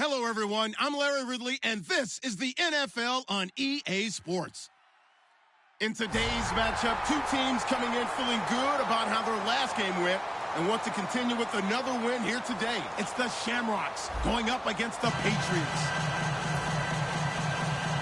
Hello, everyone. I'm Larry Ridley, and this is the NFL on EA Sports. In today's matchup, two teams coming in feeling good about how their last game went and want to continue with another win here today. It's the Shamrocks going up against the Patriots.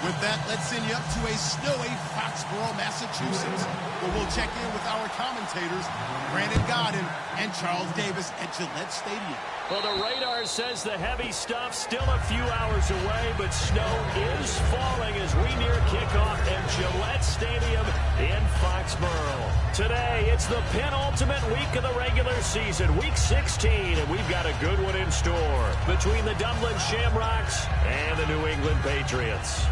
With that, let's send you up to a snowy Foxborough, Massachusetts, where we'll check in with our commentators, Brandon Godden and Charles Davis at Gillette Stadium. Well, the radar says the heavy stuff still a few hours away, but snow is falling as we near kickoff at Gillette Stadium in Foxborough. Today, it's the penultimate week of the regular season, week 16, and we've got a good one in store between the Dublin Shamrocks and the New England Patriots.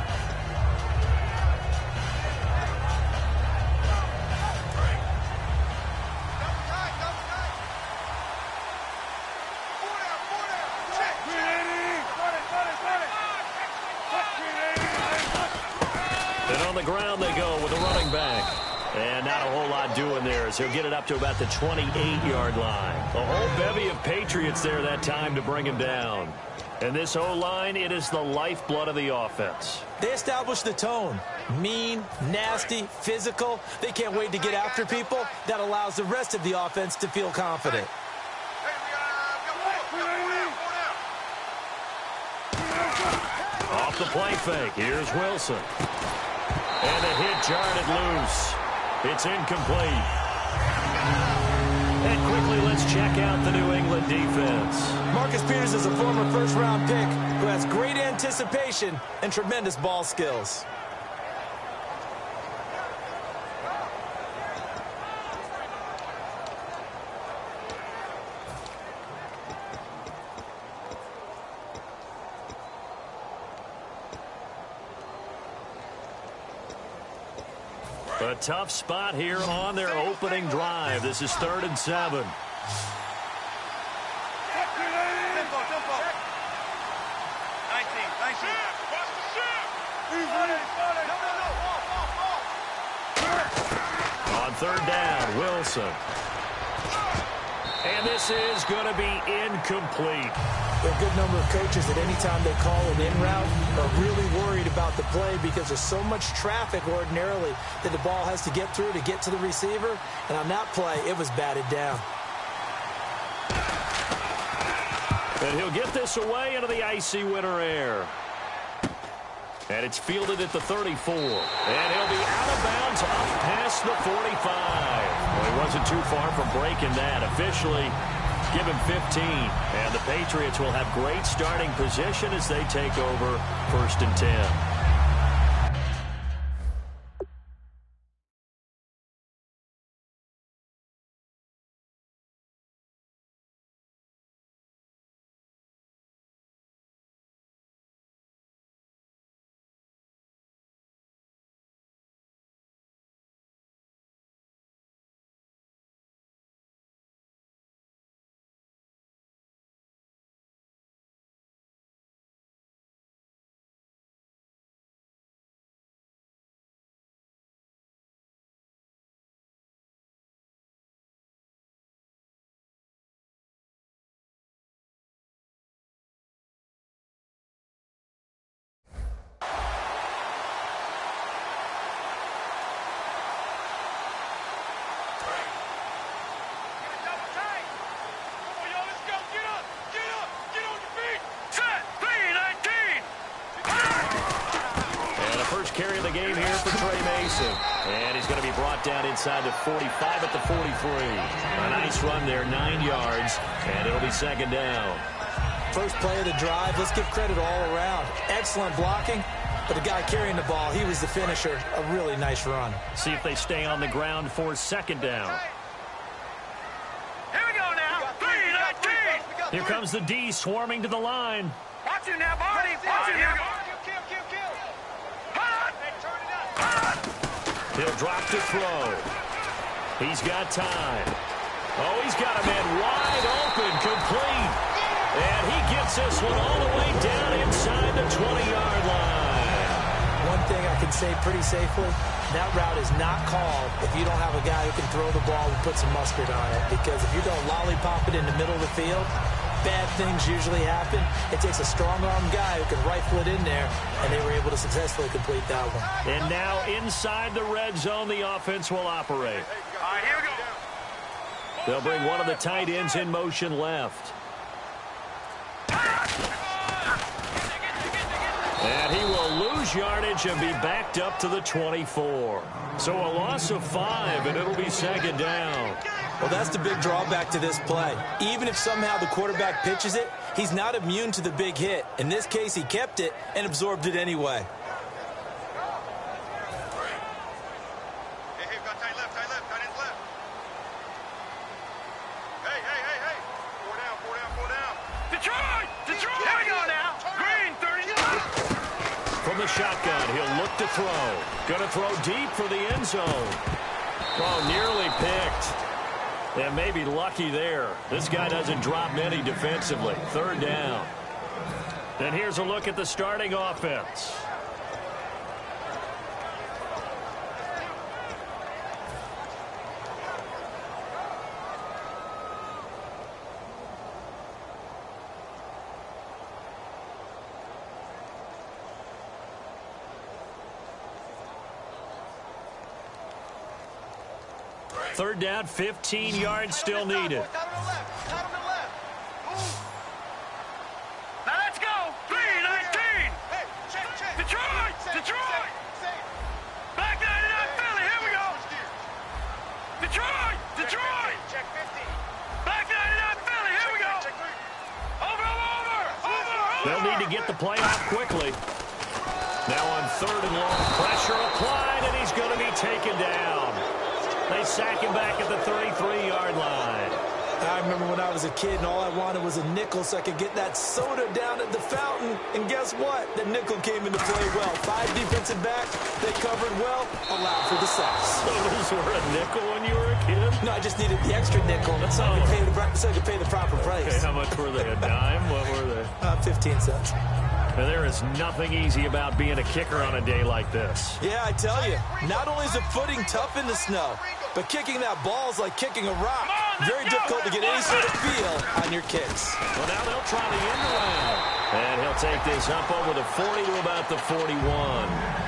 Ground they go with a running back. And not a whole lot doing there as he'll get it up to about the 28-yard line. A whole bevy of Patriots there that time to bring him down. And this O-line, it is the lifeblood of the offense. They established the tone. Mean, nasty, physical. They can't wait to get after people. That allows the rest of the offense to feel confident. Off the play fake. Here's Wilson. And a hit jarred loose. It's incomplete. And quickly, let's check out the New England defense. Marcus Peters is a former first-round pick who has great anticipation and tremendous ball skills. A tough spot here on their opening drive. This is 3rd and 7. On 3rd down, Wilson. And this is going to be incomplete. There are a good number of coaches that any time they call an in route are really worried about the play because there's so much traffic ordinarily that the ball has to get through to get to the receiver. And on that play, it was batted down. And he'll get this away into the icy winter air. And it's fielded at the 34. And he'll be out of bounds up past the 45. Well, he wasn't too far from breaking that. Officially, give him 15. And the Patriots will have great starting position as they take over 1st and 10. Carry of the game here for Trey Mason. And he's going to be brought down inside the 45 at the 43. A nice run there, 9 yards, and it'll be 2nd down. First play of the drive, let's give credit all around. Excellent blocking, but the guy carrying the ball, he was the finisher. A really nice run. See if they stay on the ground for 2nd down. Here we go now. 3-19. Here comes the D swarming to the line. Watch it now, Barney. Watch it now. He'll drop to throw. He's got time. Oh, he's got a man wide open, complete. And he gets this one all the way down inside the 20-yard line. One thing I can say pretty safely, that route is not called if you don't have a guy who can throw the ball and put some mustard on it. Because if you don't lollipop it in the middle of the field, bad things usually happen. It takes a strong-arm guy who can rifle it in there, and they were able to successfully complete that one. And now inside the red zone, the offense will operate. All right, here we go. They'll bring one of the tight ends in motion left. And he will lose yardage and be backed up to the 24. So a loss of 5, and it'll be second down. Well, that's the big drawback to this play. Even if somehow the quarterback pitches it, he's not immune to the big hit. In this case, he kept it and absorbed it anyway. Hey, got tight left, tight ends left. Hey. 4 down. Detroit! Here we go now. Green, 30. From the shotgun, he'll look to throw. Gonna throw deep for the end zone. Oh, nearly picked. And maybe lucky there. This guy doesn't drop many defensively. Third down. And here's a look at the starting offense. Third down, 15 yards still needed. Now let's go. 3-19. Detroit. Back 99 Philly. Here we go. Detroit. Check 50. Back 99 Philly. Here we go. Over. They'll need to get the play off quickly. Now on third and long, pressure applied, and he's going to be taken down. They sack him back at the 33-yard line. I remember when I was a kid and all I wanted was a nickel so I could get that soda down at the fountain. And guess what? The nickel came into play well. 5 defensive backs, they covered well, allowed for the sacks. Sodas were a nickel when you were a kid? No, I just needed the extra nickel so I could pay the proper price. Okay, how much were they? A dime? What were they? 15 cents. And there is nothing easy about being a kicker on a day like this. Yeah, I tell you, not only is the footing tough in the snow, but kicking that ball is like kicking a rock. Very difficult to get any sort of feel on your kicks. Well, now they'll try the end around. And he'll take this up over the 40 to about the 41.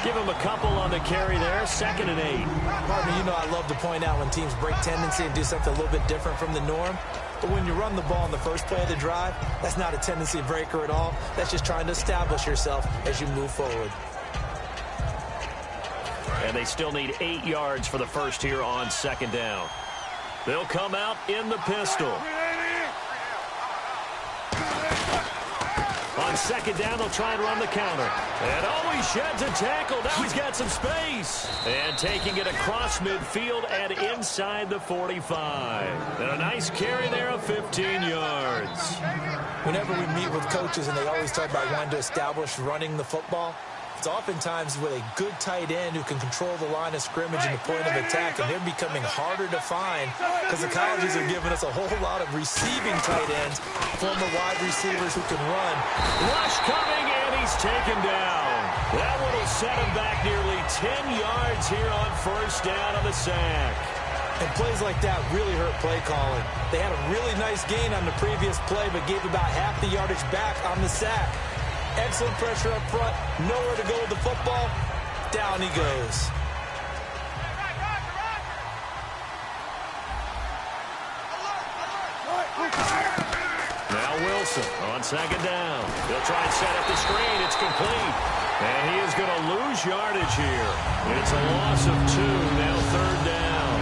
Give him a couple on the carry there, 2nd and 8. Partner, you know I love to point out when teams break tendency and do something a little bit different from the norm. But when you run the ball in the first play of the drive, that's not a tendency breaker at all. That's just trying to establish yourself as you move forward. And they still need 8 yards for the first here on 2nd down. They'll come out in the pistol. On 2nd down, they'll try and run the counter. And he sheds a tackle. Now he's got some space. And taking it across midfield and inside the 45. And a nice carry there of 15 yards. Whenever we meet with coaches and they always talk about wanting to establish running the football, it's oftentimes with a good tight end who can control the line of scrimmage and the point of attack, and they're becoming harder to find because the colleges are giving us a whole lot of receiving tight ends, former wide receivers who can run. Rush coming, and he's taken down. That one will set him back nearly 10 yards here on first down on the sack. And plays like that really hurt play calling. They had a really nice gain on the previous play, but gave about half the yardage back on the sack. Excellent pressure up front. Nowhere to go with the football. Down he goes. Now Wilson on 2nd down. They'll try and set up the screen. It's complete. And he is going to lose yardage here. It's a loss of 2. Now 3rd down.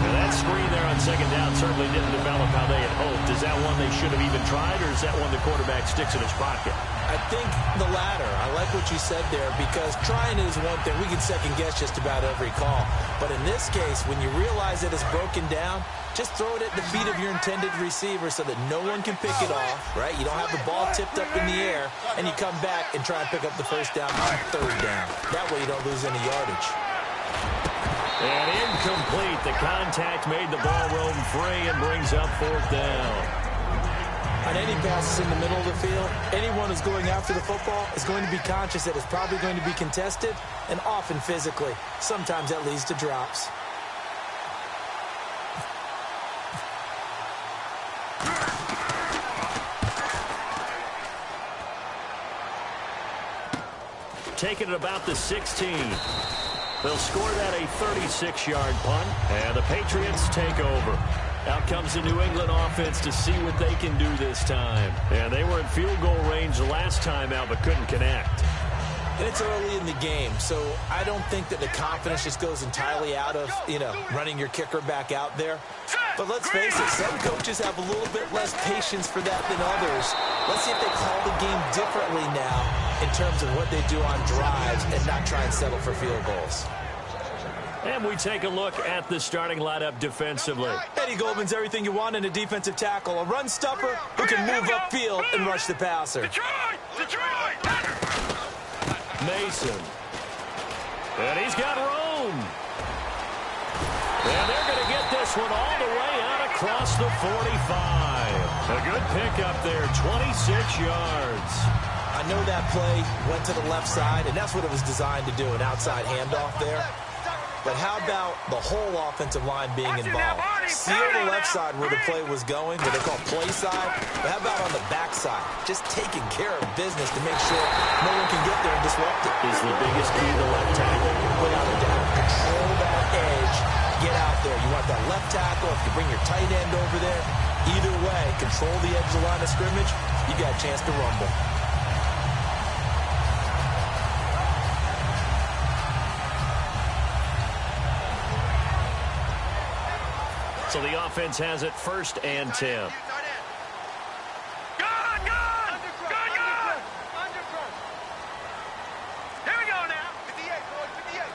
Now that screen there on 2nd down certainly didn't develop how they had hoped. Is that one they should have even tried, or is that one the quarterback sticks in his pocket? I think the latter. I like what you said there, because trying is one thing. We can second guess just about every call. But in this case, when you realize that it's broken down, just throw it at the feet of your intended receiver so that no one can pick it off, right? You don't have the ball tipped up in the air, and you come back and try and pick up the first down on 3rd down. That way you don't lose any yardage. And incomplete. The contact made the ball roam free and brings up 4th down. On any passes in the middle of the field, anyone who's going after the football is going to be conscious that it's probably going to be contested, and often physically. Sometimes that leads to drops. taken at about the 16. They'll score that a 36-yard punt, and the Patriots take over. Out comes the New England offense to see what they can do this time. And they were in field goal range last time out but couldn't connect. And it's early in the game, so I don't think that the confidence just goes entirely out of, running your kicker back out there. But let's face it, some coaches have a little bit less patience for that than others. Let's see if they call the game differently now in terms of what they do on drives and not try and settle for field goals. And we take a look at the starting lineup defensively. Eddie Goldman's everything you want in a defensive tackle. A run stuffer who can move upfield and rush the passer. Detroit! Mason. And he's got room. And they're going to get this one all the way out across the 45. A good pickup there, 26 yards. I know that play went to the left side, and that's what it was designed to do, an outside handoff there. But how about the whole offensive line being involved? See on the left side where the play was going, what they call play side, but how about on the back side? Just taking care of business to make sure no one can get there and disrupt it. Is the biggest key to left tackle? Without a doubt. Control that edge. Get out there. You want that left tackle. If you bring your tight end over there, either way, control the edge of the line of scrimmage, you got a chance to rumble. So the offense has it 1st and 10. Gun! Here we go now. 58, boys, 58,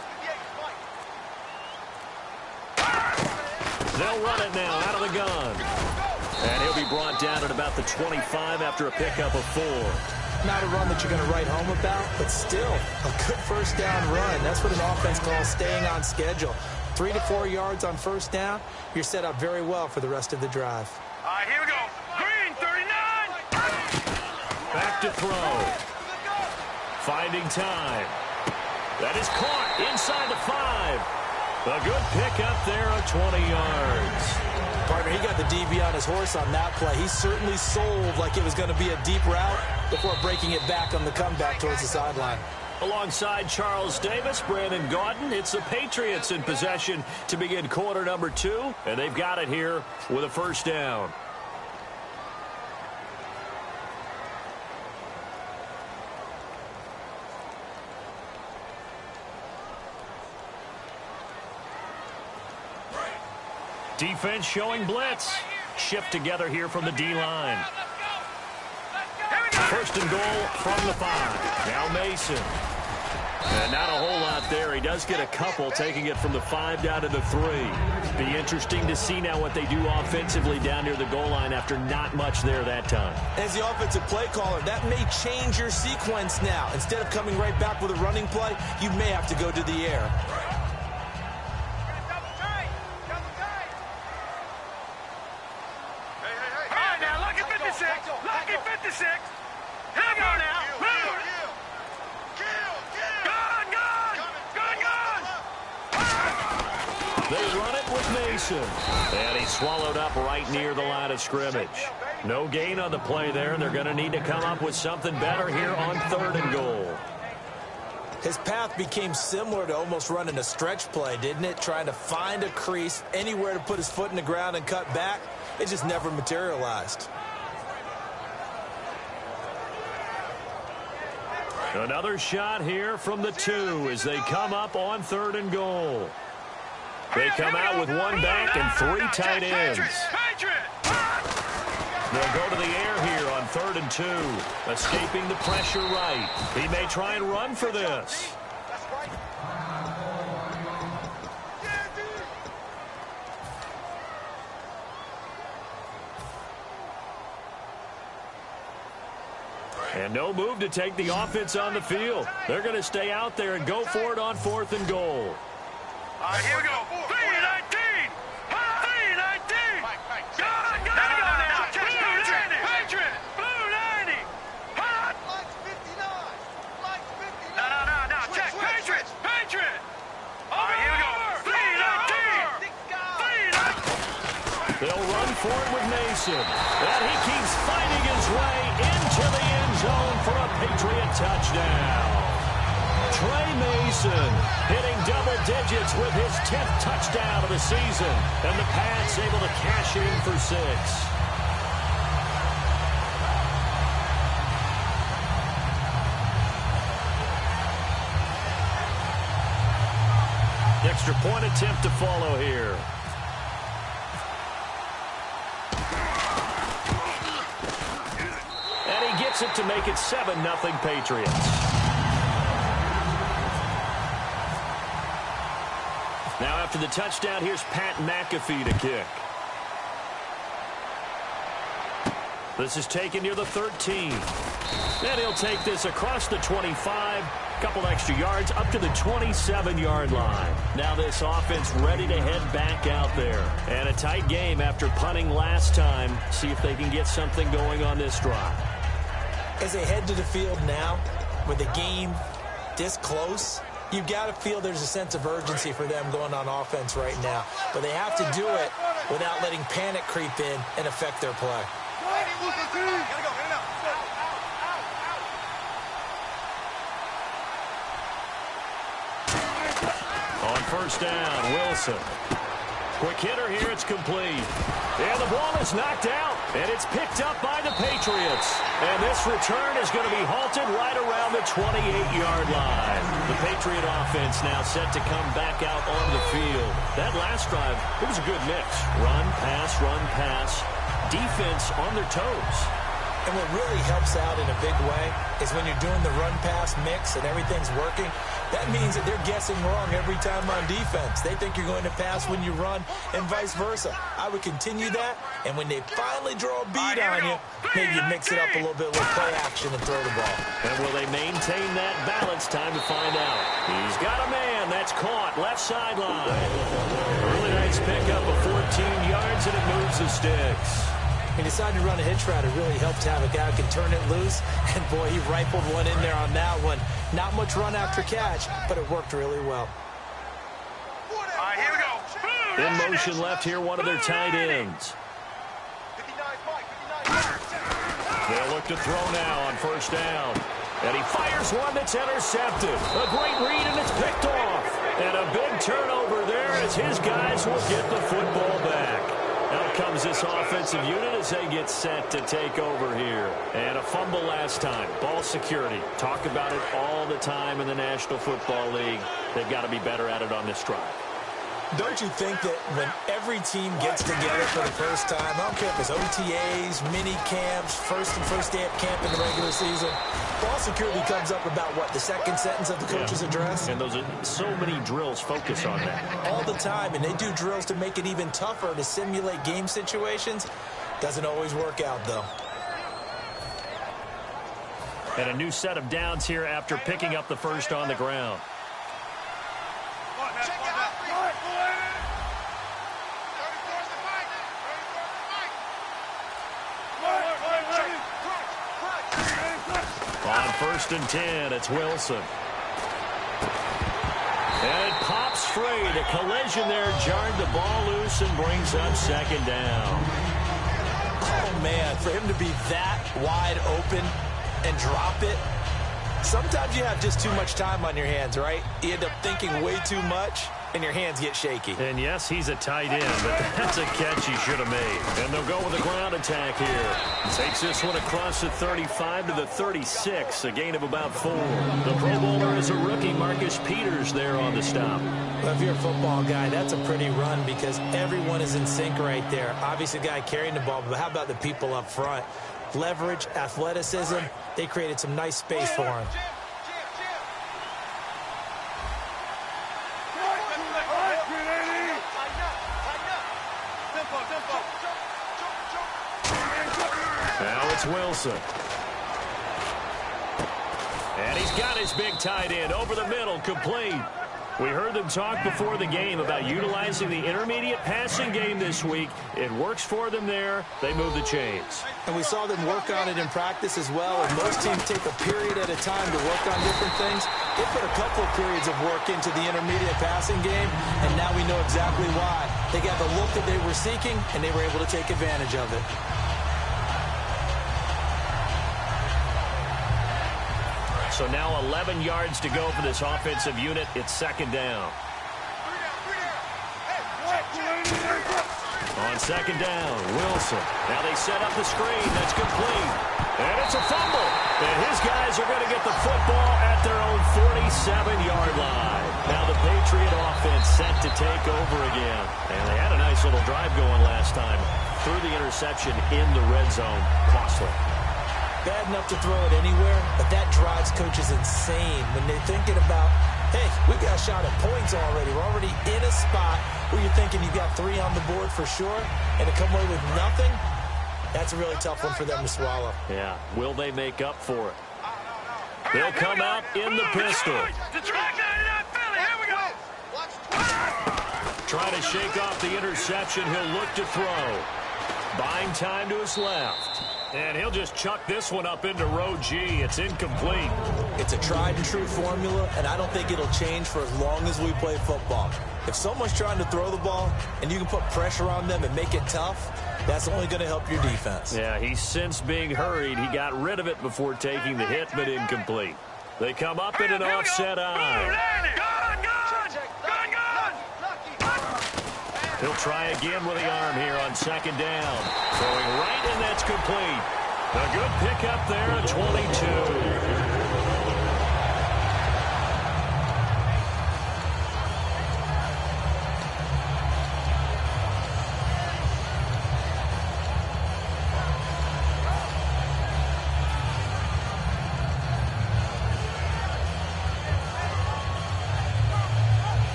They'll run it now out of the gun. And he'll be brought down at about the 25 after a pickup of 4. Not a run that you're going to write home about, but still a good first down run. That's what an offense calls staying on schedule. 3 to 4 yards on first down, you're set up very well for the rest of the drive. All right, here we go. Green, 39. Back to throw. Finding time. That is caught inside the 5. A good pickup there of 20 yards. Partner, he got the DB on his horse on that play. He certainly sold like it was going to be a deep route before breaking it back on the comeback towards the sideline. Alongside Charles Davis, Brandon Gaudin, it's the Patriots in possession to begin quarter number 2, and they've got it here with a first down. Defense showing blitz. Shift together here from the D-line. First and goal from the 5. Now Mason. And not a whole lot there. He does get a couple, taking it from the 5 down to the 3. Be interesting to see now what they do offensively down near the goal line after not much there that time. As the offensive play caller, that may change your sequence now. Instead of coming right back with a running play, you may have to go to the air. And he's swallowed up right near the line of scrimmage. No gain on the play there, and they're going to need to come up with something better here on 3rd and goal. His path became similar to almost running a stretch play, didn't it? Trying to find a crease, anywhere to put his foot in the ground and cut back. It just never materialized. Another shot here from the 2 as they come up on 3rd and goal. They come out with 1 back and 3 tight ends. They'll go to the air here on 3rd and 2. Escaping the pressure right. He may try and run for this. And no move to take the offense on the field. They're going to stay out there and go for it on 4th and goal. All right, here we go. 3-19. 3-19. Gun. Patriot. Blue 90. Hot. Lights 59. Lights 59. No. Check. Patriot. All right, here we go. 3-19. They'll run for it with Mason. And he keeps fighting his way into the end zone for a Patriot touchdown. Trey Mason hitting double digits with his 10th touchdown of the season. And the Pats able to cash in for 6. Extra point attempt to follow here. And he gets it to make it 7-0 Patriots. Now after the touchdown, here's Pat McAfee to kick. This is taken near the 13. And he'll take this across the 25. Couple extra yards up to the 27-yard line. Now this offense ready to head back out there. And a tight game after punting last time. See if they can get something going on this drive. As they head to the field now, with the game this close, you've got to feel there's a sense of urgency for them going on offense right now. But they have to do it without letting panic creep in and affect their play. On first down, Wilson. Quick hitter here, it's complete. And the ball is knocked out, and it's picked up by the Patriots. And this return is going to be halted right around the 28-yard line. The Patriot offense now set to come back out on the field. That last drive, it was a good mix. Run, pass, defense on their toes. And what really helps out in a big way is when you're doing the run-pass mix and everything's working, that means that they're guessing wrong every time on defense. They think you're going to pass when you run and vice versa. I would continue that, and when they finally draw a beat on you, maybe you mix it up a little bit with play action and throw the ball. And will they maintain that balance? Time to find out. He's got a man that's caught left sideline. Really nice pickup of 14 yards, and it moves the sticks. He decided to run a hitch route. It really helped to have a guy who can turn it loose. And, boy, he rifled one in there on that one. Not much run after catch, but it worked really well. All right, here we go. In motion left here, one of their tight ends. They'll look to throw now on first down. And he fires one that's intercepted. A great read, and it's picked off. And a big turnover there as his guys will get the football back. Out comes this offensive unit as they get set to take over here. And a fumble last time. Ball security. Talk about it all the time in the National Football League. They've got to be better at it on this drive. Don't you think that when every team gets together for the first time, I don't care if it's OTAs, mini camps, first day of camp in the regular season, ball security comes up about, what, the second sentence of the coach's address? And those are so many drills focus on that. All the time, and they do drills to make it even tougher to simulate game situations. Doesn't always work out, though. And a new set of downs here after picking up the first on the ground. On first and 10, it's Wilson. And it pops free. The collision there jarred the ball loose and brings up second down. Oh, man, for him to be that wide open and drop it, sometimes you have just too much time on your hands, right? You end up thinking way too much, and your hands get shaky. And yes, he's a tight end, but that's a catch he should have made. And they'll go with a ground attack here. Takes this one across the 35 to the 36, a gain of about 4. The Pro Bowler is a rookie, Marcus Peters, there on the stop. Well, if you're a football guy, that's a pretty run because everyone is in sync right there. Obviously, the guy carrying the ball, but how about the people up front? Leverage, athleticism, they created some nice space for him. Now it's Wilson. And he's got his big tight end over the middle, complete. We heard them talk before the game about utilizing the intermediate passing game this week. It works for them there. They move the chains. And we saw them work on it in practice as well. And most teams take a period at a time to work on different things. They put a couple of periods of work into the intermediate passing game, and now we know exactly why. They got the look that they were seeking, and they were able to take advantage of it. So now 11 yards to go for this offensive unit. It's second down. On second down, Wilson. Now they set up the screen. That's complete. And it's a fumble. And his guys are going to get the football at their own 47-yard line. Now the Patriot offense set to take over again. And they had a nice little drive going last time. Threw the interception in the red zone. Costly. Bad enough to throw it anywhere, but that drives coaches insane when they're thinking about, hey, we got a shot at points already. We're already in a spot where you're thinking you've got 3 on the board for sure, and to come away with nothing, that's a really tough one for them to swallow. Yeah, will they make up for it? They'll come out in the pistol. Try to shake off the interception. He'll look to throw. Buying time to his left. And he'll just chuck this one up into row G. It's incomplete. It's a tried-and-true formula, and I don't think it'll change for as long as we play football. If someone's trying to throw the ball and you can put pressure on them and make it tough, that's only going to help your defense. Yeah, he's since being hurried. He got rid of it before taking the hit, but incomplete. They come up in an offset eye. He'll try again with the arm here on second down. Throwing right, and that's complete. A good pickup there at 22.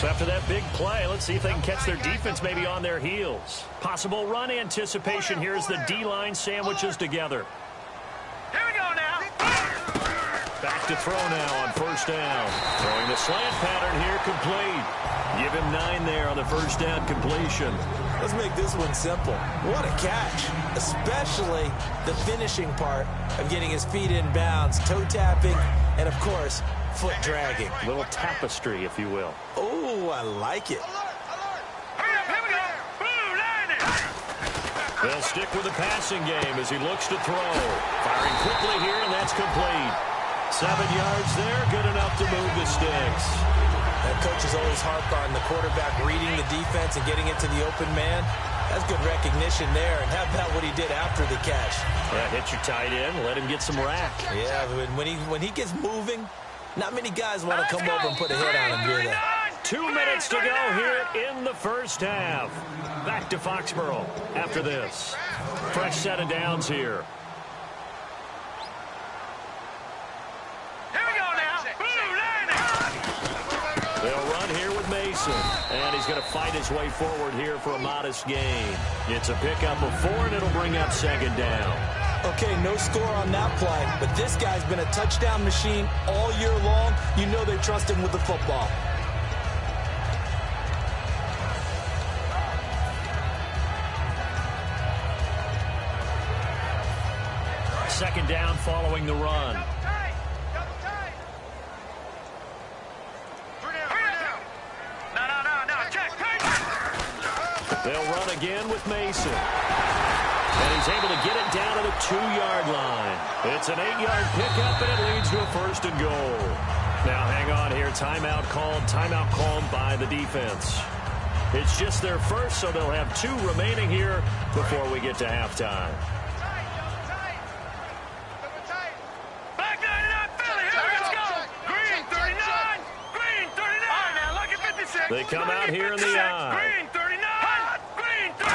So after that big play, let's see if they can catch their defense maybe on their heels. Possible run anticipation here as the D-line sandwiches together. Here we go now. Back to throw now on first down. Throwing the slant pattern here complete. Give him 9 there on the first down completion. Let's make this one simple. What a catch, especially the finishing part of getting his feet in bounds, toe tapping, and of course, foot dragging. A little tapestry, if you will. Oh, I like it. Here we go. They'll stick with the passing game as he looks to throw. Firing quickly here, and that's complete. 7 yards there, good enough to move the sticks. That coach is always harped on the quarterback reading the defense and getting it to the open man. That's good recognition there. And how about what he did after the catch? Yeah, hit your tight end, let him get some rack. Yeah, when he gets moving, not many guys want to come over and put a hit on him, do they? 2 minutes to go here in the first half. Back to Foxborough after this. Fresh set of downs here. Here we go now. They'll run here with Mason. And he's going to fight his way forward here for a modest gain. It's a pickup of 4, and it'll bring up second down. Okay, no score on that play, but this guy's been a touchdown machine all year long. You know they trust him with the football. Second down following the run. They'll run again with Mason. And he's able to get it down to the 2-yard line. It's an 8-yard pickup, and it leads to a first and goal. Now, hang on here. Timeout called by the defense. It's just their first, so they'll have 2 remaining here before we get to halftime. Back 99, Philly. Here, let's go. Green 39. Green 39. All right, now look at 56. They come out here in the eye. Green 39. Green 30.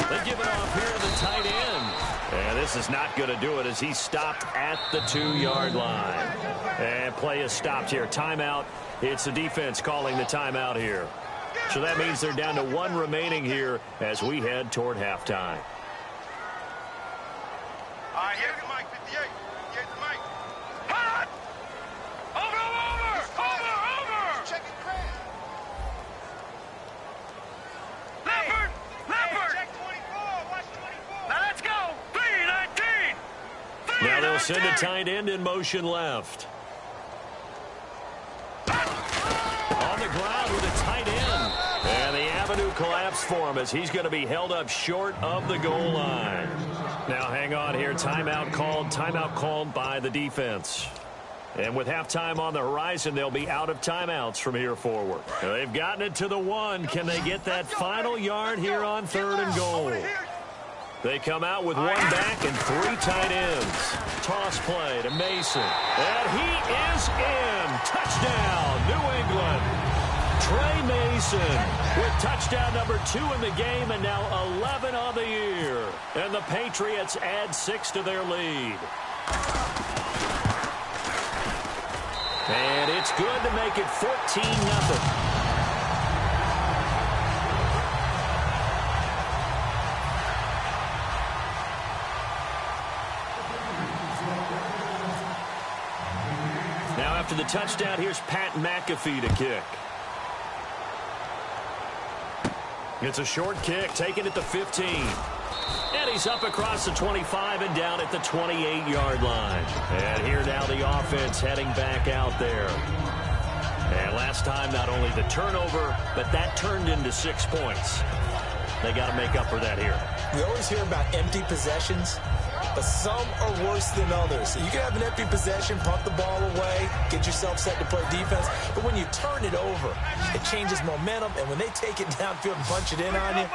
They give it off here to the tight end. And this is not going to do it as he's stopped at the 2-yard line. And play is stopped here. Timeout. It's the defense calling the timeout here. So that means they're down to 1 remaining here as we head toward halftime. All right, here's the mic, 58. Here's the mic. Hot! Over! Check it, Craig. Leopard! Check 24. Watch 24. Now let's go. 3-19. Now they'll send a tight end in motion left. On the ground with a tight end. And the loss for him as he's going to be held up short of the goal line. Now hang on here. Timeout called by the defense. And with halftime on the horizon, they'll be out of timeouts from here forward. They've gotten it to the 1. Can they get that final yard here on 3rd and goal? They come out with 1 back and 3 tight ends. Toss play to Mason. And he is in. Touchdown, New England. Trey Mason with touchdown number 2 in the game and now 11 on the year. And the Patriots add 6 to their lead. And it's good to make it 14-0. Now after the touchdown, here's Pat McAfee to kick. It's a short kick, taken at the 15. And he's up across the 25 and down at the 28-yard line. And here now the offense heading back out there. And last time, not only the turnover, but that turned into 6 points. They got to make up for that here. We always hear about empty possessions, but some are worse than others. You can have an empty possession, punt the ball away, get yourself set to play defense, but when you turn it over, it changes momentum, and when they take it downfield and punch it in on you,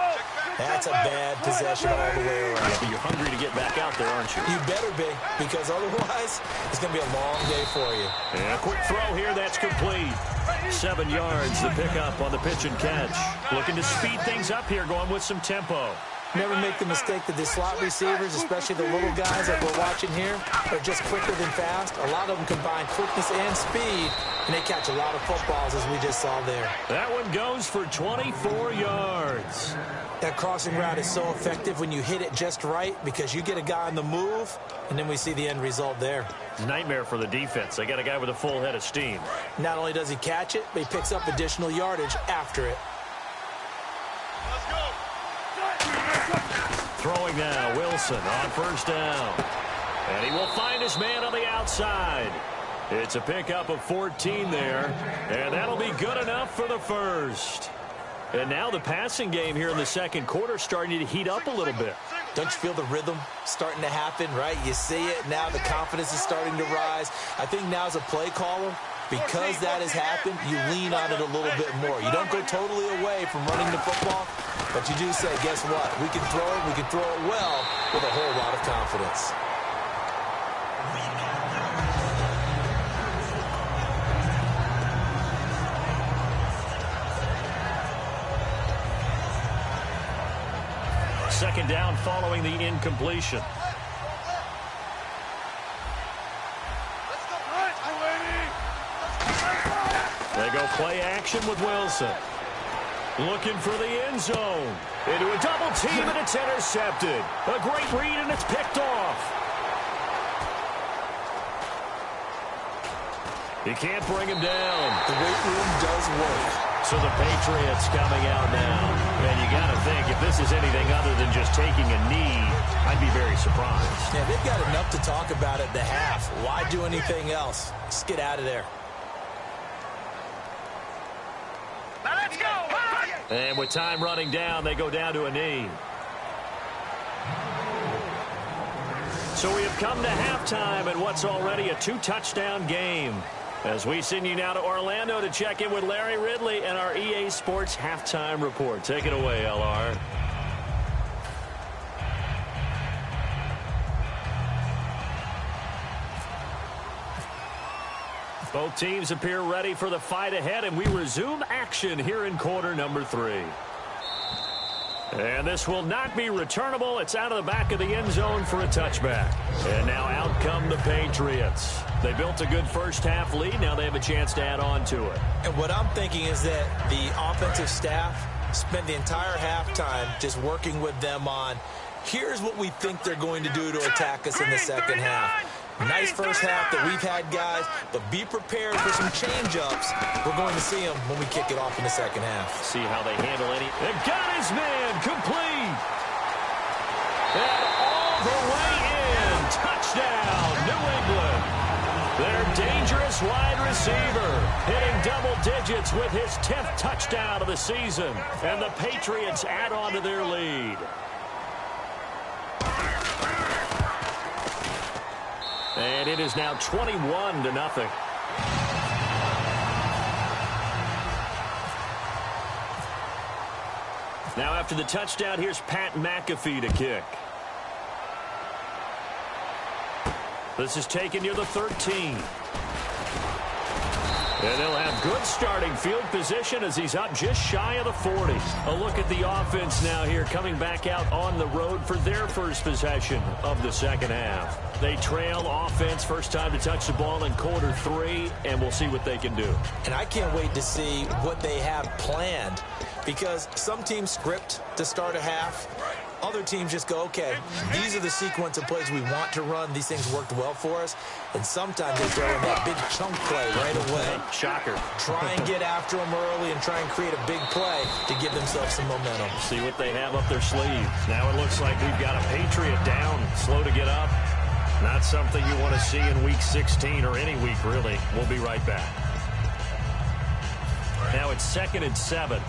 that's a bad possession all the way around. Yeah, but you're hungry to get back out there, aren't you? You better be, because otherwise, it's going to be a long day for you. And a quick throw here, that's complete. 7 yards, the pickup on the pitch and catch. Looking to speed things up here, going with some tempo. Never make the mistake that the slot receivers, especially the little guys that we're watching here, are just quicker than fast. A lot of them combine quickness and speed, and they catch a lot of footballs, as we just saw there. That one goes for 24 yards. That crossing route is so effective when you hit it just right because you get a guy on the move, and then we see the end result there. Nightmare for the defense. They got a guy with a full head of steam. Not only does he catch it, but he picks up additional yardage after it. Throwing now, Wilson on 1st down. And he will find his man on the outside. It's a pickup of 14 there, and that'll be good enough for the first. And now the passing game here in the second quarter starting to heat up a little bit. Don't you feel the rhythm starting to happen, right? You see it now, the confidence is starting to rise. I think now as a play caller, because that has happened, you lean on it a little bit more. You don't go totally away from running the football, but you do say, guess what? We can throw it well with a whole lot of confidence. Second down following the incompletion. They go play action with Wilson. Looking for the end zone. Into a double team, and it's intercepted. A great read, and it's picked off. You can't bring him down. The weight room does work. So the Patriots coming out now. And you got to think, if this is anything other than just taking a knee, I'd be very surprised. Yeah, they've got enough to talk about at the half. Why do anything else? Just get out of there. Now let's go. And with time running down, they go down to a knee. So we have come to halftime in what's already a 2-touchdown game. As we send you now to Orlando to check in with Larry Ridley and our EA Sports Halftime Report. Take it away, LR. Both teams appear ready for the fight ahead, and we resume action here in quarter number 3. And this will not be returnable. It's out of the back of the end zone for a touchback. And now out come the Patriots. They built a good first-half lead. Now they have a chance to add on to it. And what I'm thinking is that the offensive staff spent the entire halftime just working with them on, here's what we think they're going to do to attack us in the second half. Nice first half that we've had, guys, but be prepared for some change-ups. We're going to see them when we kick it off in the second half. See how they handle any. They've got his man complete. And all the way in. Touchdown, New England. They're dangerous this wide receiver, hitting double digits with his 10th touchdown of the season. And the Patriots add on to their lead. And it is now 21-0. Now after the touchdown, here's Pat McAfee to kick. This is taken near the 13. And they'll have good starting field position as he's up just shy of the 40. A look at the offense now here, coming back out on the road for their first possession of the second half. They trail offense, first time to touch the ball in quarter 3, and we'll see what they can do. And I can't wait to see what they have planned, because some teams script to start a half. Other teams just go, okay, these are the sequence of plays we want to run. These things worked well for us. And sometimes they throw in that big chunk play right away. Shocker. Try and get after them early and try and create a big play to give themselves some momentum. See what they have up their sleeve. Now it looks like we've got a Patriot down, slow to get up. Not something you want to see in week 16 or any week, really. We'll be right back. Now it's 2nd and 7.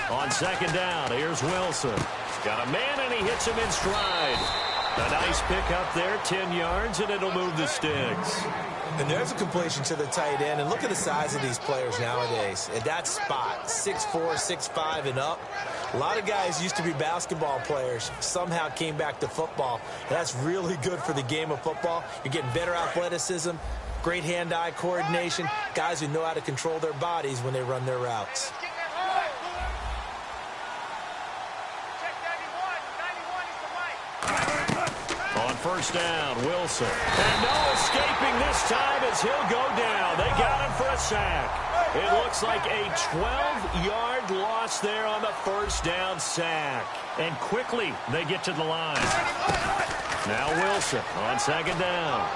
On second down, here's Wilson. Got a man, and he hits him in stride. A nice pick up there, 10 yards, and it'll move the sticks. And there's a completion to the tight end. And look at the size of these players nowadays. At that spot, 6'4", 6'5", and up. A lot of guys used to be basketball players, somehow came back to football. And that's really good for the game of football. You're getting better athleticism, great hand-eye coordination, guys who know how to control their bodies when they run their routes. On first down, Wilson. And no escaping this time as he'll go down. They got him for a sack. It looks like a 12-yard loss there on the first down sack. And quickly they get to the line. Now Wilson on second down.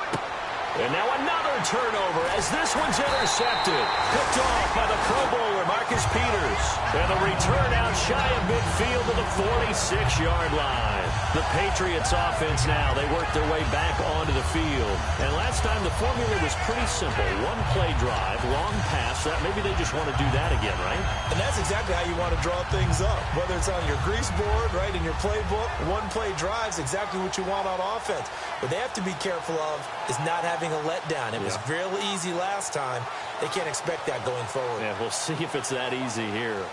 And now another turnover as this one's intercepted. Picked off by the Pro Bowler, Marcus Peters. And a return out shy of midfield to the 46-yard line. The Patriots offense now, they work their way back onto the field. And last time the formula was pretty simple. One play drive, long pass. Maybe they just want to do that again, right? And that's exactly how you want to draw things up. Whether it's on your grease board, right, in your playbook, one play drive is exactly what you want on offense. What they have to be careful of is not having a letdown. It was real easy last time. They can't expect that going forward. Yeah, we'll see if it's that easy here.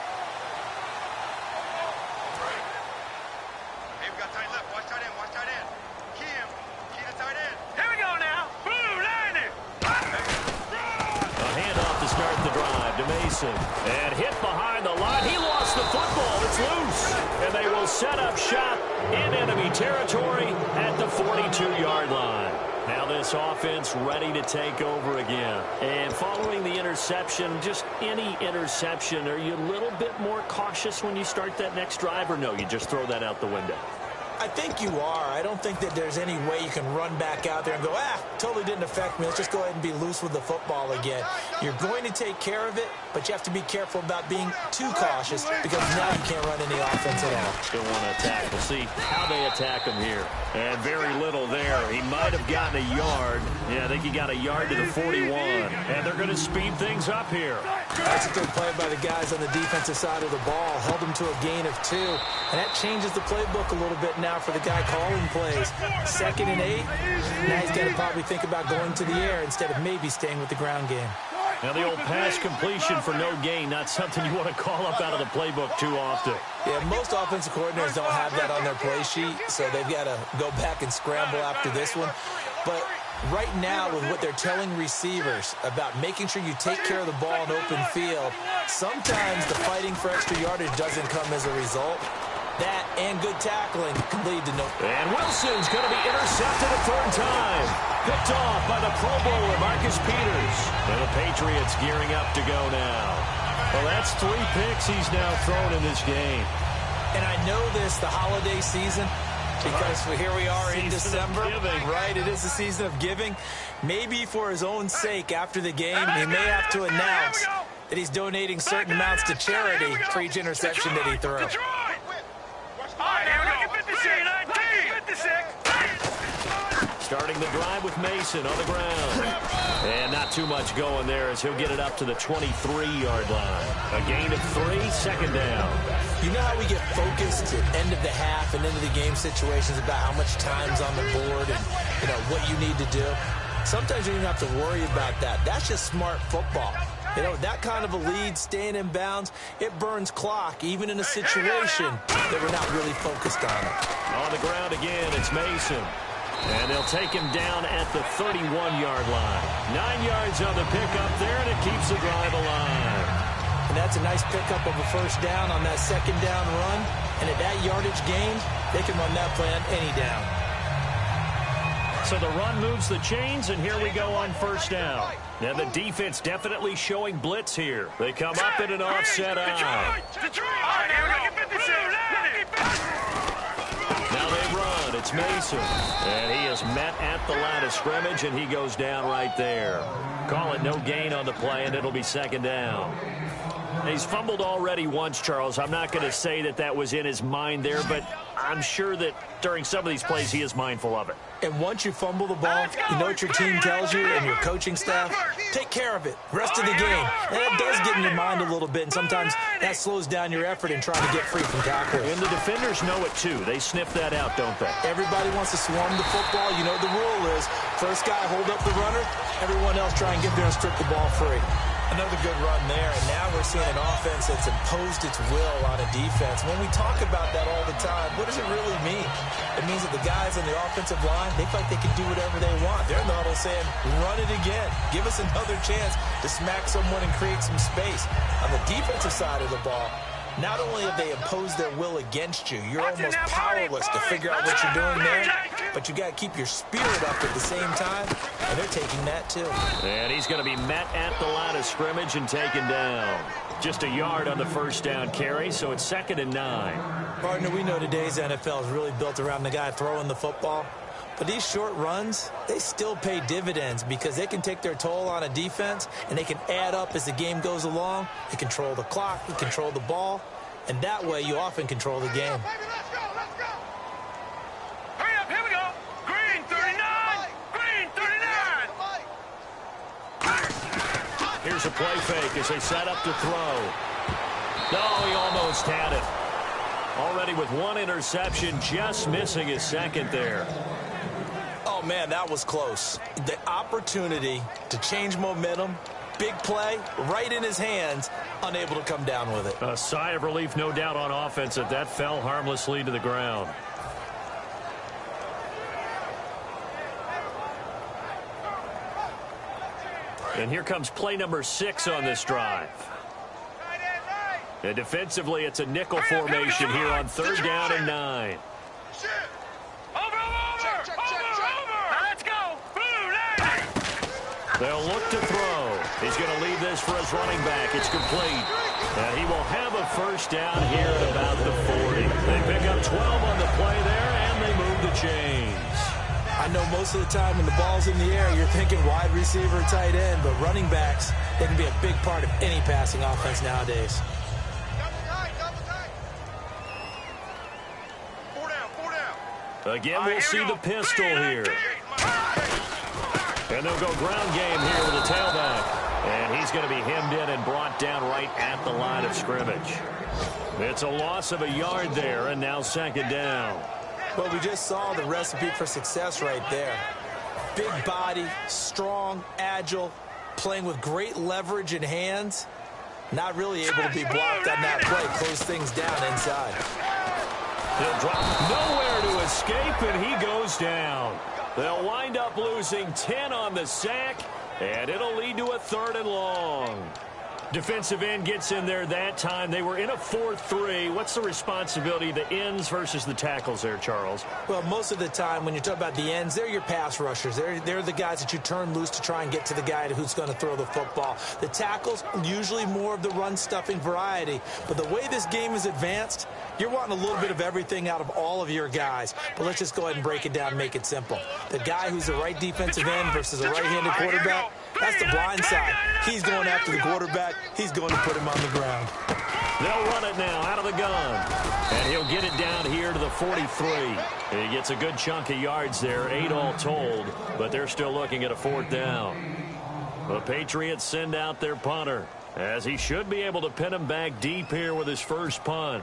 Hey, we got tight left. Watch tight end. Watch tight end. Key him. Key the tight end. Here we go now. Boom, landing. A handoff to start the drive to Mason. And hit behind the line. He lost the football. It's loose. And they will set up shop in enemy territory at the 42-yard line. Now this offense ready to take over again. And following the interception, just any interception, are you a little bit more cautious when you start that next drive, or no, you just throw that out the window? I think you are. I don't think that there's any way you can run back out there and go, totally didn't affect me. Let's just go ahead and be loose with the football again. You're going to take care of it, but you have to be careful about being too cautious because now you can't run any offense at all. Still want to attack. We'll see how they attack him here. And very little there. He might have gotten a yard. Yeah, I think he got a yard to the 41. And they're going to speed things up here. That's a good play by the guys on the defensive side of the ball. Held them to a gain of 2. And that changes the playbook a little bit now for the guy calling plays. 2nd and 8. Now he's got to probably think about going to the air instead of maybe staying with the ground game. Now the old pass completion for no gain, not something you want to call up out of the playbook too often. Yeah, most offensive coordinators don't have that on their play sheet, so they've got to go back and scramble after this one. But right now, with what they're telling receivers about making sure you take care of the ball in open field, sometimes the fighting for extra yardage doesn't come as a result. That and good tackling can lead to no. And Wilson's going to be intercepted a third time. Picked off by the Pro Bowler, Marcus Peters. And the Patriots gearing up to go now. Well, that's 3 picks he's now thrown in this game. And I know this, the holiday season, because here we are in December. Right, it is the season of giving. Maybe for his own sake after the game, he may have to announce that he's donating certain amounts to charity for each interception that he throws. All right, here we go. 56. Starting the drive with Mason on the ground. And not too much going there as he'll get it up to the 23-yard line. A gain of 3, second down. You know how we get focused at end of the half and into the game situations about how much time's on the board and, what you need to do? Sometimes you don't have to worry about that. That's just smart football. That kind of a lead, staying in bounds, it burns clock, even in a situation that we're not really focused on it. On the ground again, it's Mason. And they'll take him down at the 31-yard line. 9 yards on the pickup there, and it keeps the drive alive. And that's a nice pickup of a first down on that second down run. And at that yardage gained, they can run that play on any down. So the run moves the chains, and here we go on first down. Now the defense definitely showing blitz here. They come up in an offset eye. Now they run. It's Mason. And he is met at the line of scrimmage, and he goes down right there. Call it no gain on the play, and it'll be second down. He's fumbled already once, Charles. I'm not going to say that was in his mind there, but I'm sure that during some of these plays he is mindful of it. And once you fumble the ball, you know what your team tells you and your coaching staff? Take care of it. Rest of the game. And that does get in your mind a little bit, and sometimes that slows down your effort in trying to get free from tackles. And the defenders know it too. They sniff that out, don't they? Everybody wants to swarm the football. You know the rule is first guy hold up the runner, everyone else try and get there and strip the ball free. Another good run there, and now we're seeing an offense that's imposed its will on a defense. When we talk about that all the time, what does it really mean? It means that the guys on the offensive line, they feel like they can do whatever they want. They're in the huddle saying, run it again. Give us another chance to smack someone and create some space. On the defensive side of the ball, not only have they imposed their will against you, you're almost powerless to figure out what you're doing there, but you got to keep your spirit up at the same time, and they're taking that too. And he's going to be met at the line of scrimmage and taken down. Just a yard on the first down carry, so it's 2nd and 9. Partner, we know today's NFL is really built around the guy throwing the football. But these short runs, they still pay dividends because they can take their toll on a defense and they can add up as the game goes along. They control the clock, they control the ball, and that way you often control the game. Hurry up, here we go. Green 39, green 39. Here's a play fake as they set up to throw. No, he almost had it. Already with one interception, just missing his second there. Oh, man, that was close. The opportunity to change momentum, big play, right in his hands, unable to come down with it. A sigh of relief, no doubt, on offense that that fell harmlessly to the ground. And here comes play number 6 on this drive. And defensively, it's a nickel formation here on 3rd down and 9. They'll look to throw. He's going to leave this for his running back. It's complete. And he will have a first down here at about the 40. They pick up 12 on the play there, and they move the chains. I know most of the time when the ball's in the air, you're thinking wide receiver, tight end, but running backs, they can be a big part of any passing offense nowadays. Again, we'll see the pistol here. And they'll go ground game here with a tailback. And he's going to be hemmed in and brought down right at the line of scrimmage. It's a loss of a yard there, and now 2nd down. Well, we just saw the recipe for success right there. Big body, strong, agile, playing with great leverage in hands. Not really able to be blocked on that play. Close things down inside. He'll drop nowhere to escape, and he goes down. They'll wind up losing 10 on the sack, and it'll lead to a 3rd and long. Defensive end gets in there that time. They were in a 4-3. What's the responsibility of the ends versus the tackles there, Charles? Well, most of the time when you talk about the ends, they're your pass rushers. They're the guys that you turn loose to try and get to the guy who's going to throw the football. The tackles, usually more of the run-stuffing variety. But the way this game is advanced, you're wanting a little bit of everything out of all of your guys. But let's just go ahead and break it down and make it simple. The guy who's the right defensive end versus a right-handed quarterback, that's the blind side. He's going after the quarterback. He's going to put him on the ground. They'll run it now out of the gun. And he'll get it down here to the 43. He gets a good chunk of yards there, 8 all told, but they're still looking at a 4th down. The Patriots send out their punter, as he should be able to pin him back deep here with his first punt.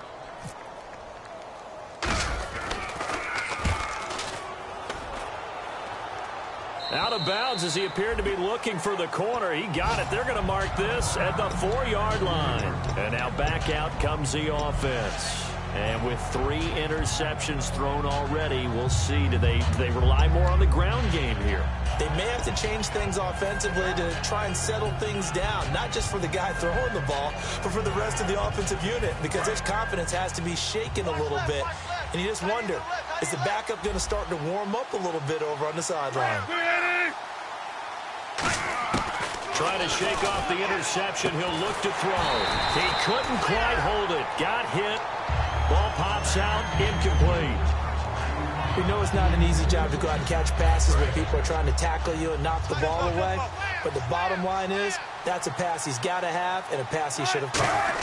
Out of bounds as he appeared to be looking for the corner. He got it. They're going to mark this at the 4-yard line. And now back out comes the offense. And with 3 interceptions thrown already, we'll see. Do they rely more on the ground game here? They may have to change things offensively to try and settle things down, not just for the guy throwing the ball, but for the rest of the offensive unit, because his confidence has to be shaken a little bit. And you just wonder, is the backup going to start to warm up a little bit over on the sideline? Trying to shake off the interception. He'll look to throw. He couldn't quite hold it. Got hit. Ball pops out. Incomplete. We know it's not an easy job to go out and catch passes when people are trying to tackle you and knock the ball away. But the bottom line is, that's a pass he's got to have and a pass he should have caught.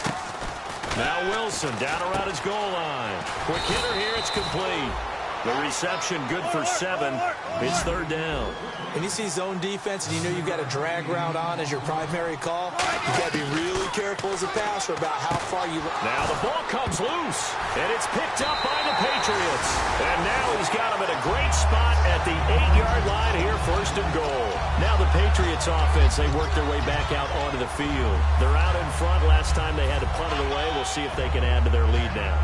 Now Wilson down around his goal line. Quick hitter here. It's complete. The reception good for 7. It's 3rd down. When you see zone defense and you know you've got a drag route on as your primary call, you've got to be really careful as a passer about how far you... Now the ball comes loose, and it's picked up by the Patriots. And now he's got him at a great spot at the 8-yard line here, 1st and goal. Now the Patriots offense, they work their way back out onto the field. They're out in front. Last time they had to punt it away. We'll see if they can add to their lead now.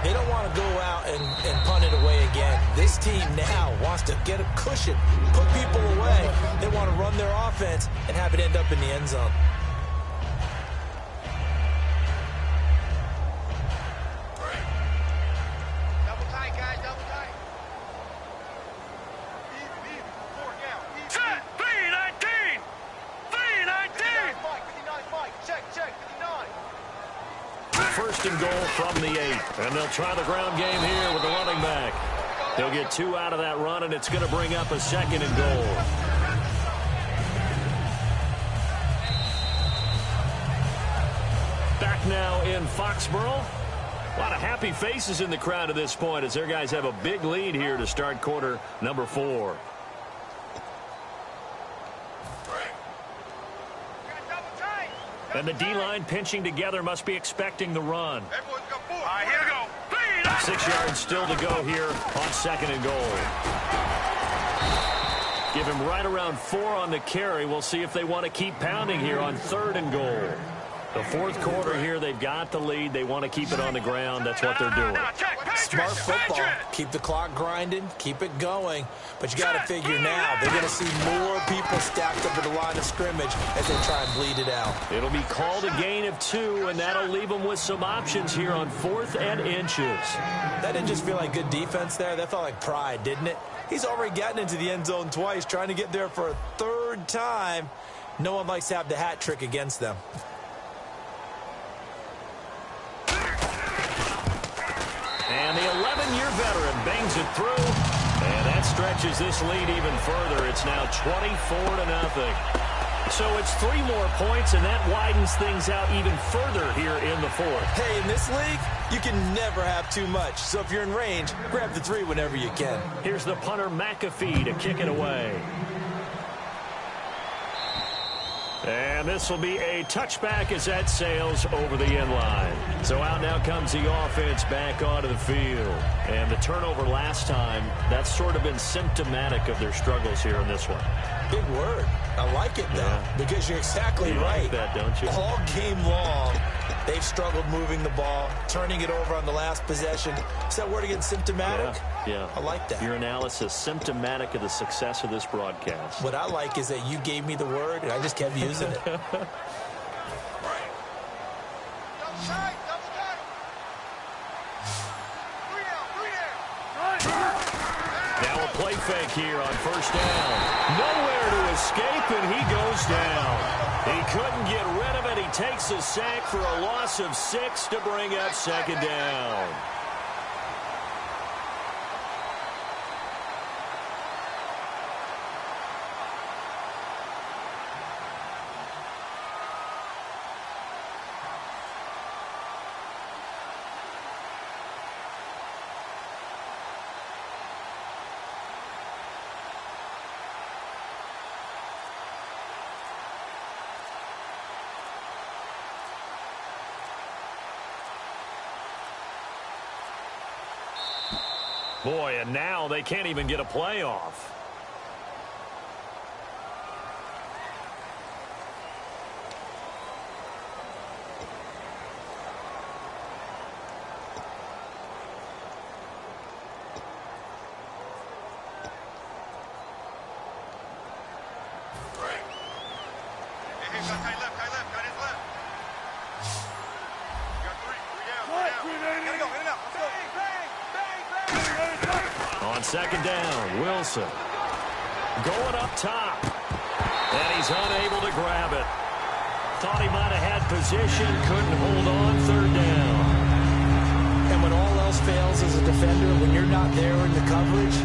They don't want to go out and punt it away again. This team now wants to get a cushion, put people away. They want to run their offense and have it end up in the end zone. Double tight, guys, double tight. Easy, 4 down. Set, 3-19. 3-19. Mike, check, 59. 1st and goal from the 8. And they'll try the ground game here with the running back. They'll get 2 out of that run, and it's going to bring up a 2nd and goal. Back now in Foxborough. A lot of happy faces in the crowd at this point as their guys have a big lead here to start quarter number 4. And the D-line pinching together, must be expecting the run. All right, here we go. 6 yards still to go here on 2nd and goal. Give him right around 4 on the carry. We'll see if they want to keep pounding here on 3rd and goal. The 4th quarter here, they've got the lead. They want to keep it on the ground. That's what they're doing. Smart football. Keep the clock grinding. Keep it going. But you got to figure now, they're going to see more people stacked up at the line of scrimmage as they try and bleed it out. It'll be called a gain of 2, and that'll leave them with some options here on 4th and inches. That didn't just feel like good defense there. That felt like pride, didn't it? He's already gotten into the end zone twice, trying to get there for a 3rd time. No one likes to have the hat trick against them. And the 11-year veteran bangs it through, and that stretches this lead even further. It's now 24-0. So it's 3 more points, and that widens things out even further here in the 4th. Hey, in this league, you can never have too much. So if you're in range, grab the 3 whenever you can. Here's the punter, McAfee, to kick it away. And this will be a touchback as that sails over the end line. So out now comes the offense back onto the field. And the turnover last time, that's sort of been symptomatic of their struggles here in this one. Big word. I like it, though, because you're exactly right. Like that, don't you? All game long, they've struggled moving the ball, turning it over on the last possession. Is that word again, symptomatic? Yeah. I like that. Your analysis, symptomatic of the success of this broadcast. What I like is that you gave me the word, and I just kept using it. Now a play fake here on 1st down. Nowhere to escape, and he goes down. He couldn't get rid of it. He takes a sack for a loss of 6 to bring up 2nd down. Boy, and now they can't even get a playoff. On second down, Wilson going up top, and he's unable to grab it. Thought he might have had position, couldn't hold on, third down. And when all else fails as a defender, when you're not there in the coverage,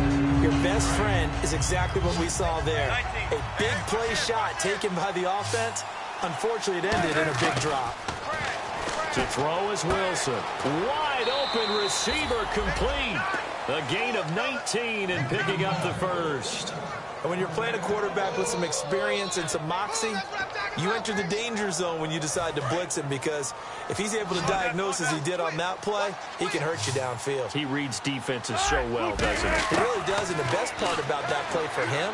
your best friend is exactly what we saw there. A big play shot taken by the offense. Unfortunately, it ended in a big drop. To throw is Wilson. Wide open receiver, complete. A gain of 19 and picking up the first. And when you're playing a quarterback with some experience and some moxie, you enter the danger zone when you decide to blitz him, because if he's able to diagnose as he did on that play, he can hurt you downfield. He reads defenses so well, doesn't he? He really does, and the best part about that play for him,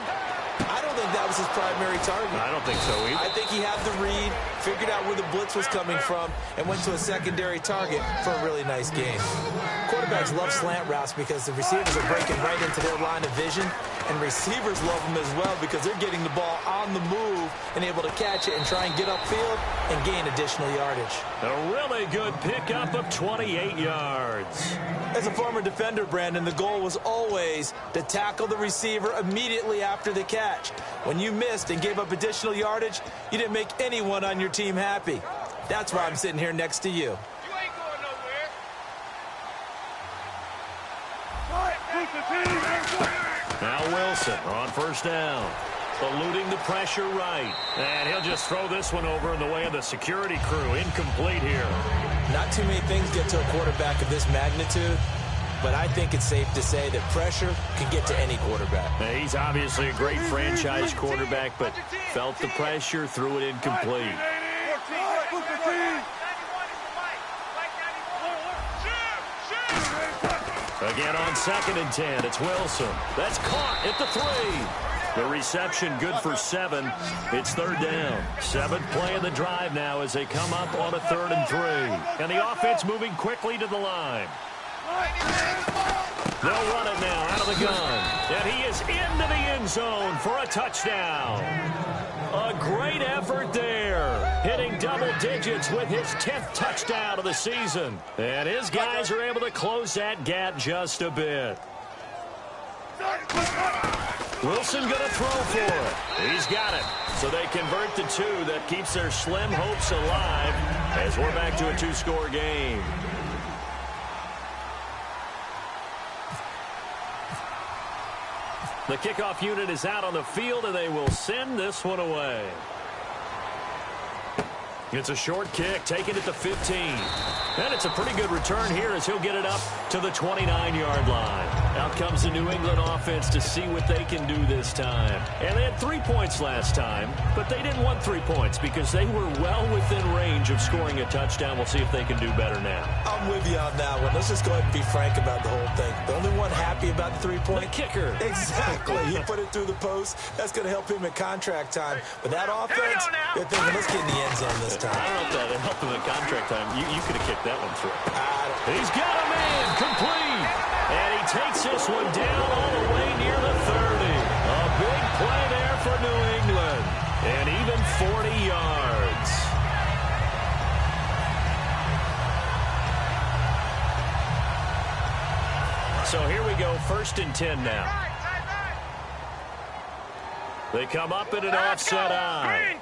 I don't think that was his primary target. I don't think so either. I think he had the read, figured out where the blitz was coming from, and went to a secondary target for a really nice game. Quarterbacks love slant routes because the receivers are breaking right into their line of vision, and receivers love them as well because they're getting the ball on the move and able to catch it and try and get upfield and gain additional yardage. A really good pickup of 28 yards. As a former defender, Brandon, the goal was always to tackle the receiver immediately after the catch. When you missed and gave up additional yardage, you didn't make anyone on your team happy. That's why I'm sitting here next to you. You ain't going nowhere. Now Wilson on first down. Eluding the pressure right. And he'll just throw this one over in the way of the security crew. Incomplete here. Not too many things get to a quarterback of this magnitude, but I think it's safe to say that pressure can get to any quarterback. Now, he's obviously a great franchise quarterback, but felt the pressure, threw it incomplete. Again on 2nd and 10, it's Wilson. That's caught at the 3. The reception good for 7. It's third down. 7th play of the drive now as they come up on a 3rd and 3. And the offense moving quickly to the line. They'll run it now out of the gun. And he is into the end zone for a touchdown. A great effort there. Hitting double digits with his 10th touchdown of the season. And his guys are able to close that gap just a bit. Wilson going to throw for it. He's got it. So they convert the 2. That keeps their slim hopes alive as we're back to a 2-score game. The kickoff unit is out on the field, and they will send this one away. It's a short kick, taken at the 15. And it's a pretty good return here as he'll get it up to the 29-yard line. Out comes the New England offense to see what they can do this time. And they had 3 points last time, but they didn't want 3 points because they were well within range of scoring a touchdown. We'll see if they can do better now. I'm with you on that one. Let's just go ahead and be frank about the whole thing. The only one happy about the 3-point? The kicker. Exactly. He put it through the post. That's going to help him at contract time. But that offense, they're thinking, let's get in the end zone this time. I don't know if that helped him at contract time. You could have kicked that one through. He's got a man complete. And he takes this one down all the way near the 30. A big play there for New England. And even 40 yards. So here we go, 1st and 10 now. They come up in an offset eye.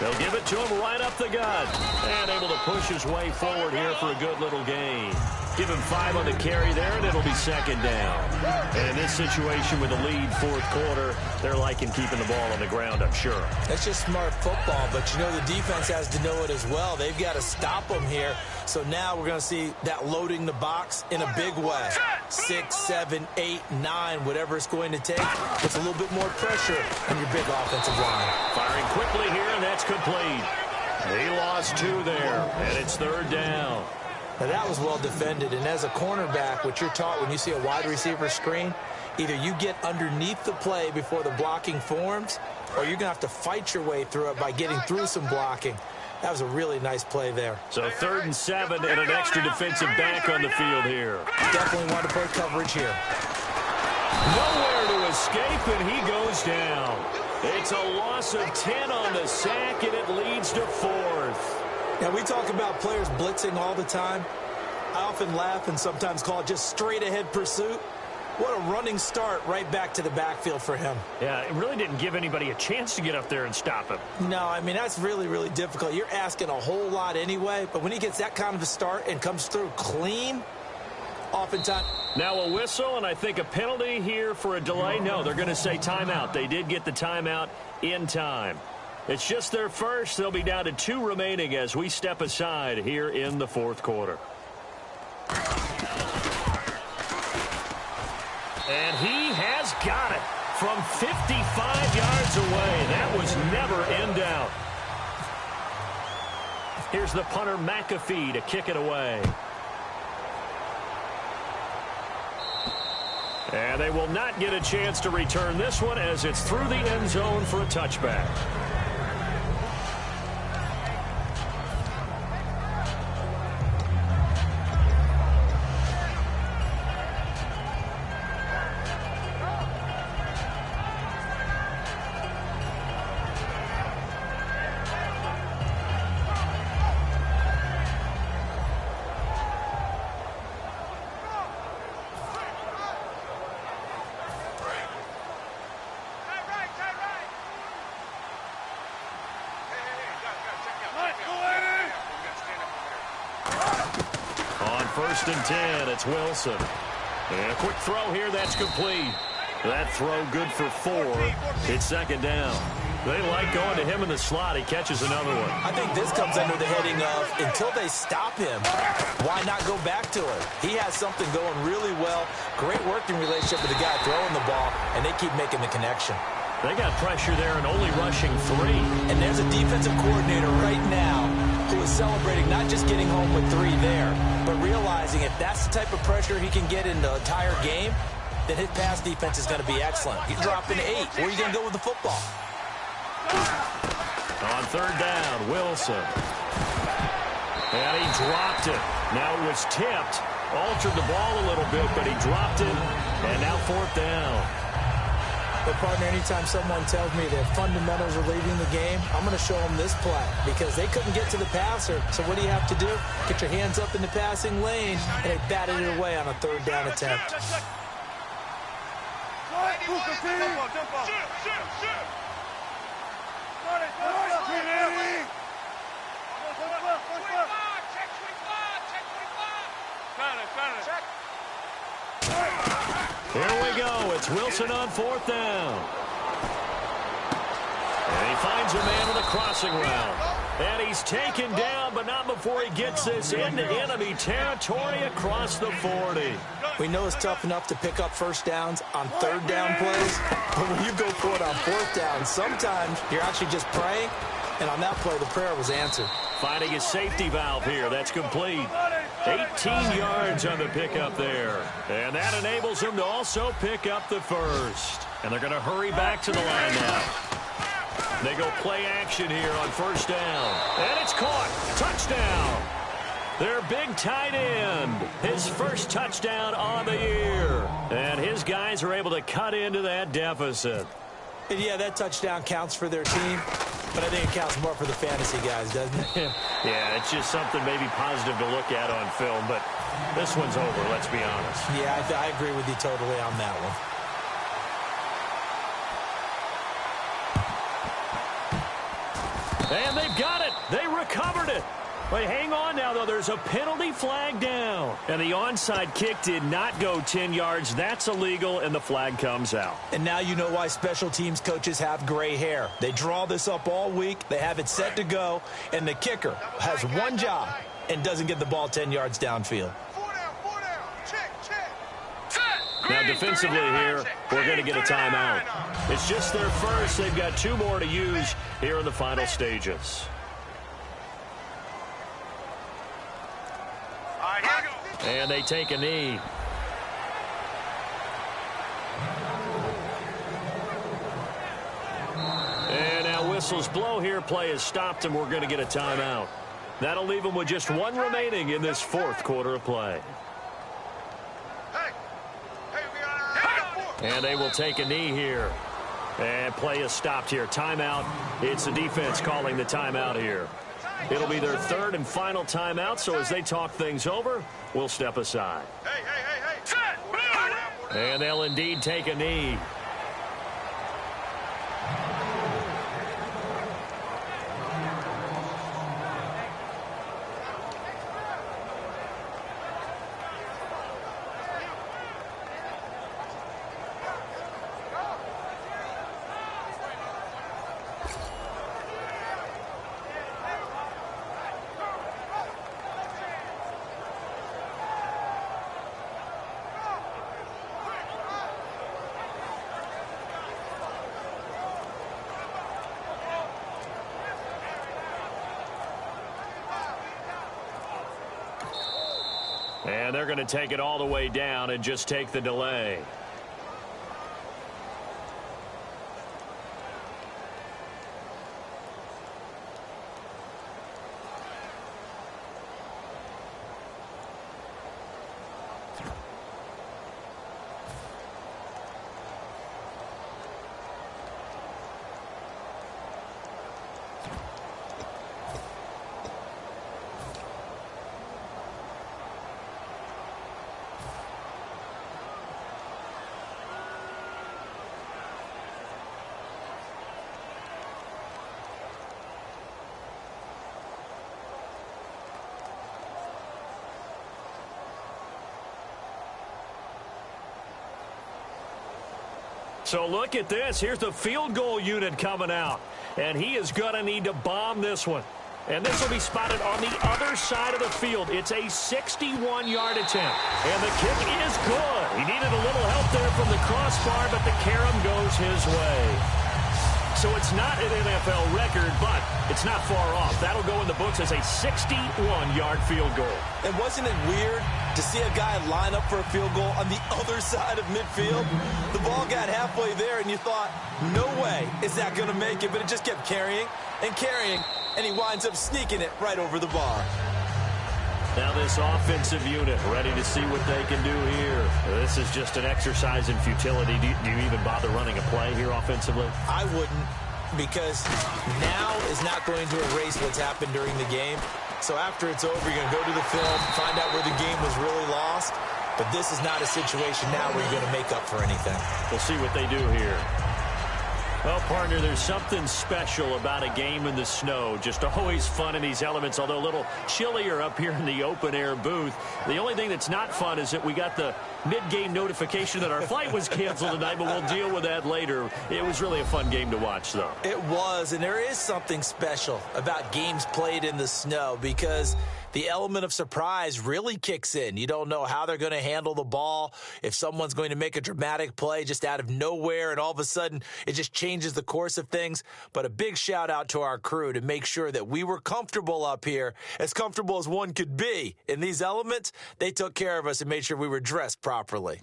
They'll give it to him right up the gut. And able to push his way forward here for a good little gain. Give him 5 on the carry there, and it'll be 2nd down. And in this situation with a lead 4th quarter, they're liking keeping the ball on the ground, I'm sure. That's just smart football, but you know the defense has to know it as well. They've got to stop them here. So now we're going to see that loading the box in a big way. 6, 7, 8, 9, whatever it's going to take. It's a little bit more pressure on your big offensive line. Firing quickly here, and that's complete. He lost 2 there, and it's 3rd down. Now, that was well defended, and as a cornerback, what you're taught when you see a wide receiver screen, either you get underneath the play before the blocking forms, or you're going to have to fight your way through it by getting through some blocking. That was a really nice play there. So 3rd and 7 and an extra defensive back on the field here. Definitely want to play coverage here. Nowhere to escape, and he goes down. It's a loss of 10 on the sack, and it leads to 4th. Now, we talk about players blitzing all the time. I often laugh and sometimes call it just straight-ahead pursuit. What a running start right back to the backfield for him. Yeah, it really didn't give anybody a chance to get up there and stop him. No, I mean, that's really, really difficult. You're asking a whole lot anyway, but when he gets that kind of a start and comes through clean, oftentimes... Now a whistle, and I think a penalty here for a delay. No, they're going to say timeout. They did get the timeout in time. It's just their first. They'll be down to 2 remaining as we step aside here in the 4th quarter. And he has got it from 55 yards away. That was never in doubt. Here's the punter, McAfee, to kick it away. And they will not get a chance to return this one as it's through the end zone for a touchback. First and 10, it's Wilson. And a quick throw here, that's complete. That throw good for 4. It's 2nd down. They like going to him in the slot. He catches another one. I think this comes under the heading of, until they stop him, why not go back to it? He has something going really well. Great working relationship with the guy throwing the ball, and they keep making the connection. They got pressure there and only rushing 3. And there's a defensive coordinator right now who is celebrating not just getting home with 3 there, but realizing if that's the type of pressure he can get in the entire game, then his pass defense is going to be excellent. He's dropping 8. Where are you going to go with the football? On 3rd down, Wilson. And he dropped it. Now it was tipped. Altered the ball a little bit, but he dropped it. And now 4th down. But, partner, anytime someone tells me their fundamentals are leading the game, I'm going to show them this play because they couldn't get to the passer. So what do you have to do? Get your hands up in the passing lane, and they batted it away on a 3rd down attempt. Here we go. It's Wilson on 4th down. And he finds a man with a crossing route. And he's taken down, but not before he gets this into enemy territory across the 40. We know it's tough enough to pick up first downs on 3rd down plays, but when you go for it on 4th down, sometimes you're actually just praying, and on that play, the prayer was answered. Finding a safety valve here. That's complete. 18 yards on the pickup there. And that enables him to also pick up the first. And they're going to hurry back to the line now. They go play action here on 1st down. And it's caught. Touchdown. Their big tight end. His first touchdown on the year. And his guys are able to cut into that deficit. And yeah, that touchdown counts for their team, but I think it counts more for the fantasy guys, doesn't it? Yeah, it's just something maybe positive to look at on film, but this one's over, let's be honest. Yeah, I agree with you totally on that one. And they've got it. They recovered it. But hang on now, though. There's a penalty flag down. And the onside kick did not go 10 yards. That's illegal, and the flag comes out. And now you know why special teams coaches have gray hair. They draw this up all week. They have it set to go. And the kicker has one job and doesn't get the ball 10 yards downfield. Now, defensively here, we're going to get a timeout. It's just their first. They've got 2 more to use here in the final stages. And they take a knee. And now whistles blow here. Play is stopped, and we're going to get a timeout. That'll leave them with just one remaining in this fourth quarter of play. And they will take a knee here. And play is stopped here. Timeout. It's the defense calling the timeout here. It'll be their third and final timeout, so as they talk things over, we'll step aside. And they'll indeed take a knee. And they're going to take it all the way down and just take the delay. So look at this. Here's the field goal unit coming out. And he is going to need to bomb this one. And this will be spotted on the other side of the field. It's a 61-yard attempt. And the kick is good. He needed a little help there from the crossbar, but the carom goes his way. So it's not an NFL record, but it's not far off. That'll go in the books as a 61-yard field goal. And wasn't it weird to see a guy line up for a field goal on the other side of midfield? The ball got halfway there, and you thought, no way is that going to make it, but it just kept carrying and carrying, and he winds up sneaking it right over the bar. Now this offensive unit ready to see what they can do here. This is just an exercise in futility. Do you even bother running a play here offensively? I wouldn't, because now is not going to erase what's happened during the game. So after it's over, you're going to go to the film, find out where the game was really lost. But this is not a situation now where you're going to make up for anything. We'll see what they do here. Well, partner, there's something special about a game in the snow. Just always fun in these elements, although a little chillier up here in the open-air booth. The only thing that's not fun is that we got the mid-game notification that our flight was canceled tonight, but we'll deal with that later. It was really a fun game to watch, though. It was, and there is something special about games played in the snow because the element of surprise really kicks in. You don't know how they're going to handle the ball, if someone's going to make a dramatic play just out of nowhere, and all of a sudden it just changes the course of things. But a big shout out to our crew to make sure that we were comfortable up here, as comfortable as one could be. In these elements, they took care of us and made sure we were dressed properly.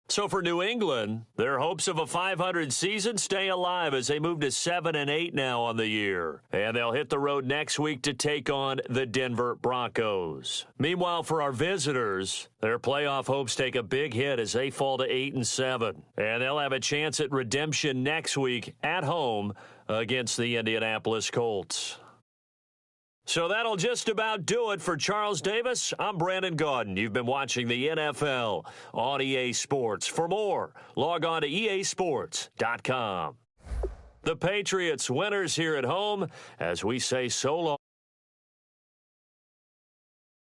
So for New England, their hopes of a 500 season stay alive as they move to 7-8 now on the year. And they'll hit the road next week to take on the Denver Broncos. Meanwhile, for our visitors, their playoff hopes take a big hit as they fall to 8-7. And they'll have a chance at redemption next week at home against the Indianapolis Colts. So that'll just about do it for Charles Davis. I'm Brandon Gaudin. You've been watching the NFL on EA Sports. For more, log on to easports.com. The Patriots winners here at home as we say so long.